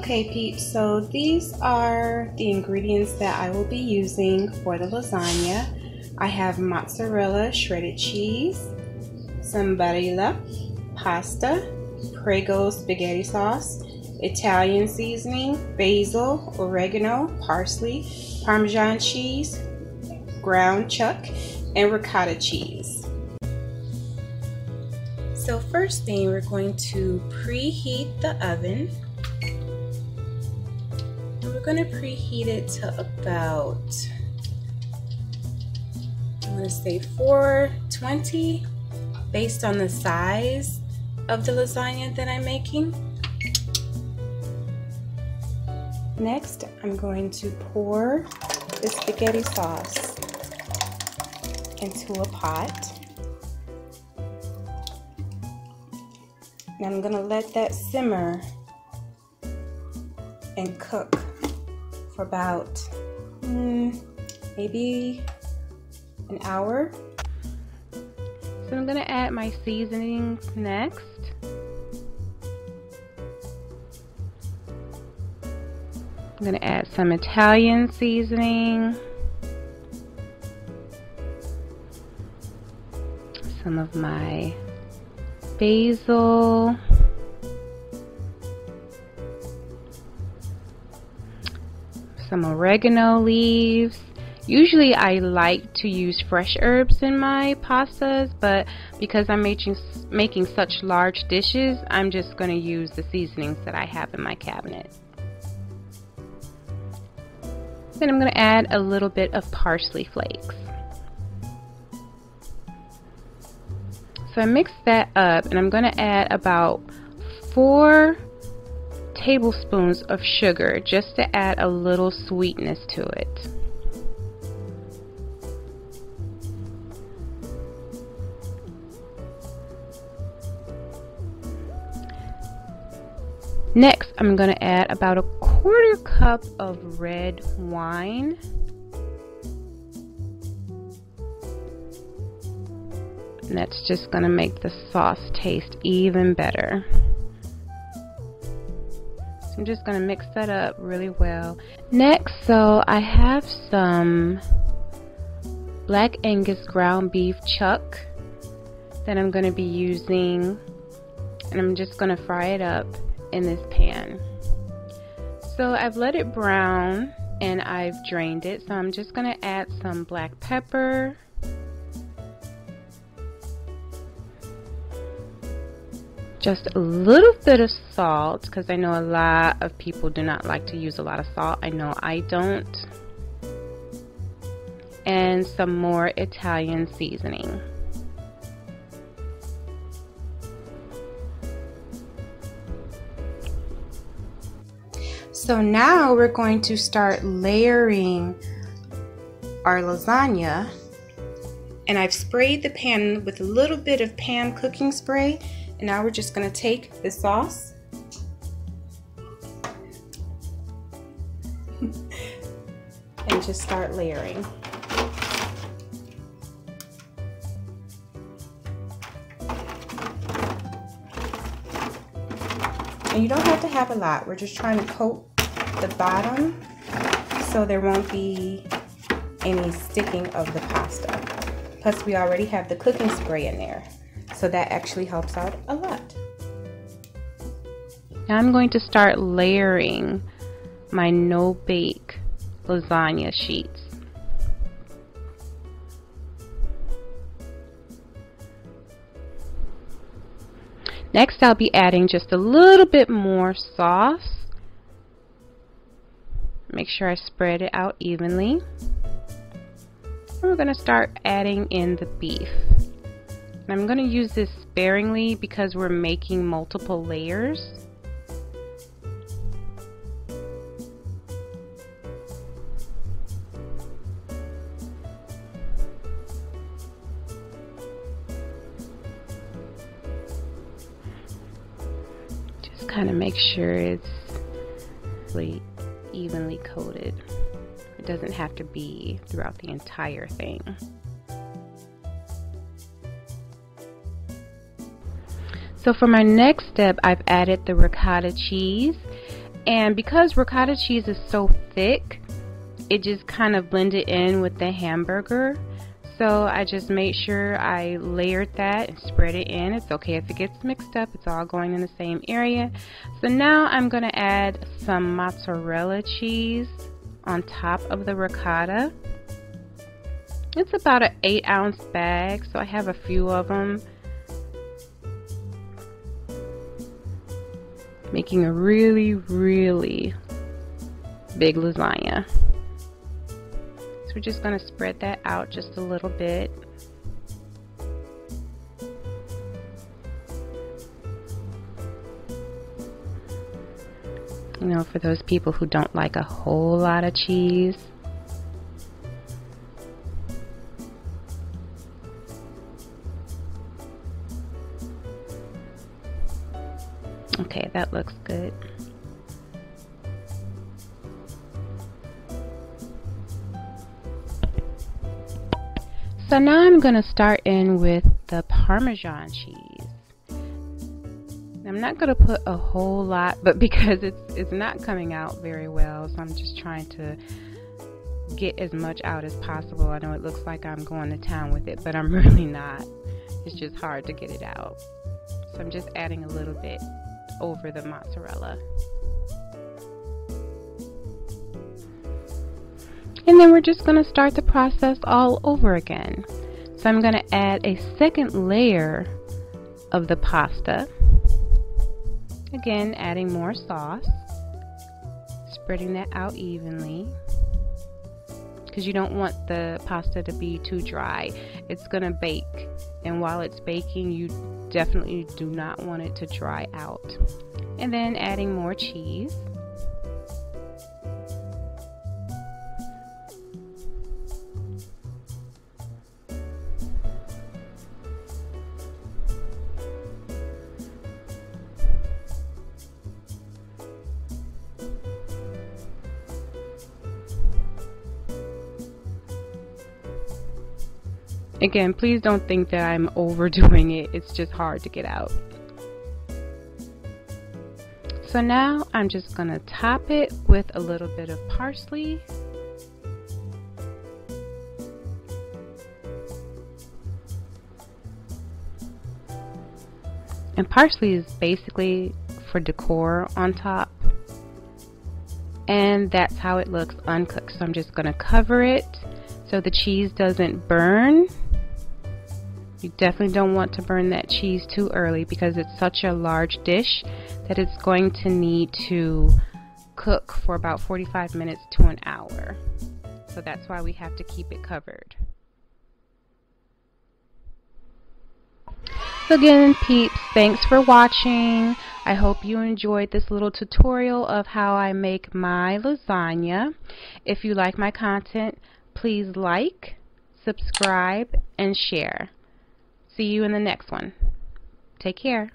Okay peeps, so these are the ingredients that I will be using for the lasagna. I have mozzarella, shredded cheese, some barilla, pasta, Prego spaghetti sauce, Italian seasoning, basil, oregano, parsley, Parmesan cheese, ground chuck, and ricotta cheese. So first thing, we're going to preheat the oven. We're going to preheat it to about, I'm going to say 420 based on the size of the lasagna that I'm making. Next, I'm going to pour the spaghetti sauce into a pot. And I'm going to let that simmer and cook for about maybe an hour. So I'm going to add my seasonings next. I'm going to add some Italian seasoning, some of my basil, some oregano leaves. Usually I like to use fresh herbs in my pastas, but because I'm making such large dishes, I'm just going to use the seasonings that I have in my cabinet. Then I'm going to add a little bit of parsley flakes. So I mix that up, and I'm going to add about 4 tablespoons of sugar just to add a little sweetness to it. Next, I'm going to add about a 1/4 cup of red wine. And that's just going to make the sauce taste even better. So I'm just going to mix that up really well. Next, so I have some Black Angus ground beef chuck that I'm going to be using, and I'm just going to fry it up in this pan. So I've let it brown and I've drained it, so I'm just going to add some black pepper, just a little bit of salt, because I know a lot of people do not like to use a lot of salt. I know I don't. And some more Italian seasoning. So now we're going to start layering our lasagna, and I've sprayed the pan with a little bit of pan cooking spray, and now we're just going to take the sauce and just start layering. And you don't have to have a lot. We're just trying to coat the bottom so there won't be any sticking of the pasta. Plus we already have the cooking spray in there, so that actually helps out a lot. Now I'm going to start layering my no-bake lasagna sheets. Next, I'll be adding just a little bit more sauce. Make sure I spread it out evenly. And we're going to start adding in the beef. And I'm going to use this sparingly because we're making multiple layers. Kind of make sure it's really evenly coated. It doesn't have to be throughout the entire thing. So for my next step, I've added the ricotta cheese, And because ricotta cheese is so thick, it just kind of blended in with the hamburger. So I just made sure I layered that and spread it in. It's okay if it gets mixed up, it's all going in the same area. So now I'm going to add some mozzarella cheese on top of the ricotta. It's about an 8-ounce bag, so I have a few of them, making a really big lasagna. So we're just going to spread that out just a little bit. You know, for those people who don't like a whole lot of cheese. Okay, that looks good. So now I'm going to start in with the Parmesan cheese. I'm not going to put a whole lot, but because it's not coming out very well, so I'm just trying to get as much out as possible. I know it looks like I'm going to town with it, but I'm really not. It's just hard to get it out. So I'm just adding a little bit over the mozzarella. And then we're just going to start the process all over again. So I'm going to add a second layer of the pasta. Again, adding more sauce. Spreading that out evenly, because you don't want the pasta to be too dry. It's going to bake, and while it's baking, you definitely do not want it to dry out. And then adding more cheese. Again, please don't think that I'm overdoing it. It's just hard to get out. So now I'm just going to top it with a little bit of parsley. And parsley is basically for decor on top. And that's how it looks uncooked. So I'm just going to cover it so the cheese doesn't burn. You definitely don't want to burn that cheese too early, because it's such a large dish that it's going to need to cook for about 45 minutes to an hour. So that's why we have to keep it covered. So again, peeps, thanks for watching. I hope you enjoyed this little tutorial of how I make my lasagna. If you like my content, please like, subscribe, and share. See you in the next one. Take care.